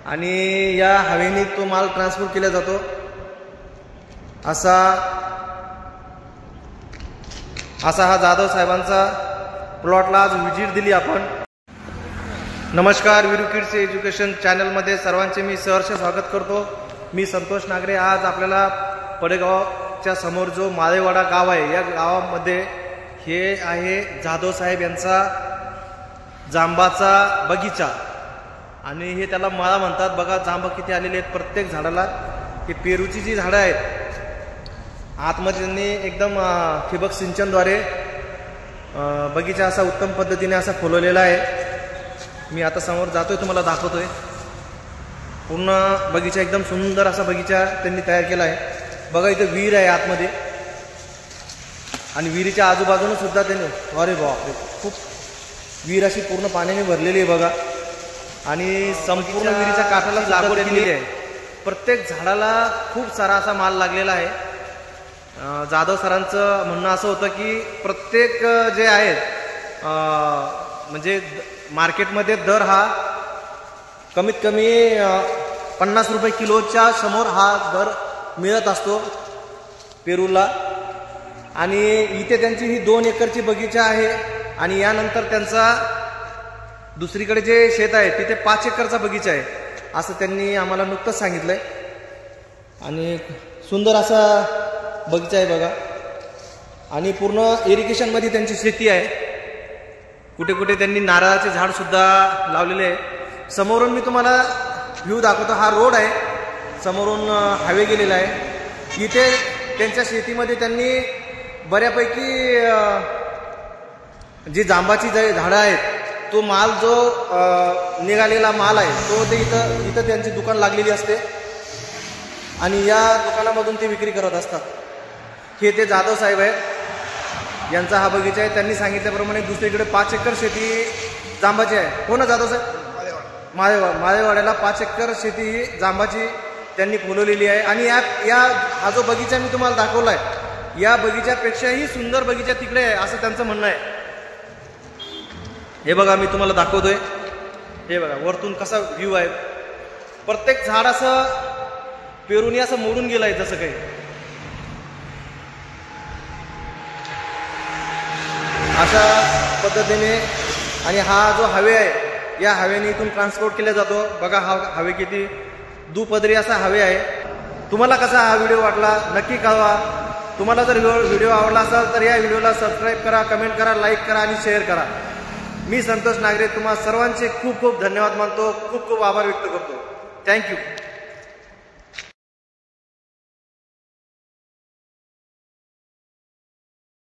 आणि या हवेने तो माल ट्रान्सपोर्ट केला जातो। असा हा जाधव साहेबांचा प्लॉटला आज विजिट दिली आपण। नमस्कार, वीरू किड्स एज्युकेशन चॅनलमध्ये सर्वांचे मी सहर्ष स्वागत करतो। मी संतोष नागरे। आज आपल्याला पडेगावच्या समोर जो माळेवाडा गाव आहे, या गावामध्ये हे आहे जाधव साहेब यांचा जांबाचा बगीचा आणि हे त्याला माळा म्हणतात। बघा जांब किती आलेले आहेत प्रत्येक झाडाला। हे पेरूची जी झाडं आहेत आतमध्ये त्यांनी एकदम ठिबक सिंचनद्वारे बगीचा असा उत्तम पद्धतीने असा फुलवलेला आहे। मी आता समोर जातोय, तुम्हाला दाखवतोय। पूर्ण बगीचा एकदम सुंदर असा बगीचा त्यांनी तयार केला आहे। बघा इथे विहीर आहे आतमध्ये आणि विहिरीच्या आजूबाजूने सुद्धा त्यांनी, अरे बापरे, खूप विहीर अशी पूर्ण पाण्याने भरलेली आहे बघा। आणि संपूर्ण विहिरीच्या काठाला लागवड केलेली आहे। प्रत्येक झाडाला खूप सारा असा माल लागलेला आहे। जाधव सरांचं म्हणणं असं होतं की प्रत्येक जे आहेत म्हणजे मार्केटमध्ये दर हा कमीत कमी 50 रुपये किलोच्या समोर हा दर मिळत असतो पेरूला। आणि इथे त्यांची ही 2 एकरची बगीचा आहे आणि यानंतर त्यांचा दुसरीकडे जे शेत आहे तिथे 5 एकरचा बगीचा आहे, असं त्यांनी आम्हाला नुकतंच सांगितलंय। आणि सुंदर असा बगीचा आहे बघा। आणि पूर्ण इरिगेशनमध्ये त्यांची शेती आहे। कुठे कुठे त्यांनी नारळाचे झाड सुद्धा लावलेले आहे। समोरून मी तुम्हाला व्ह्यू दाखवतो। हा रोड आहे, समोरून हायवे गेलेला आहे। इथे त्यांच्या शेतीमध्ये त्यांनी बऱ्यापैकी जी जांबाची झाडं आहेत तो माल जो निघालेला माल आहे तो ते इथं त्यांची दुकान लागलेली असते आणि या दुकानामधून ते विक्री करत असतात। हे ते जाधव साहेब आहेत, यांचा हा बगीचा आहे। त्यांनी सांगितल्याप्रमाणे दुसरीकडे 5 एकर शेती जांबाची आहे। हो ना जाधव साहेब? माळेवाड्याला 5 एकर शेती जांबाची त्यांनी फुलवलेली आहे। आणि हा जो बगीचा मी तुम्हाला दाखवलाय, या बगीच्यापेक्षाही सुंदर बगीचा तिकडे आहे असं त्यांचं म्हणणं आहे। हे बघा मी तुम्हाला दाखवतोय, हे बघा वरतून कसा व्ह्यू आहे। प्रत्येक झाड असं पेरूनी असं मोडून गेलंय जसं काही। अशा पद्धतीने आणि हा जो हवे आहे या हवेने इथून ट्रान्सपोर्ट केला जातो। बघा हा हवे किती दुपदरी असा हवे आहे। तुम्हाला कसा हा व्हिडिओ वाटला नक्की कळवा। तुम्हाला जर व्हिडिओ आवडला असेल तर या व्हिडिओला सबस्क्राईब करा, कमेंट करा, लाईक करा आणि शेअर करा। मी संतोष नागरे तुम्हा सर्वांचे खूप खूप धन्यवाद मानतो, खूप खूप आभार व्यक्त करतो। थँक्यू।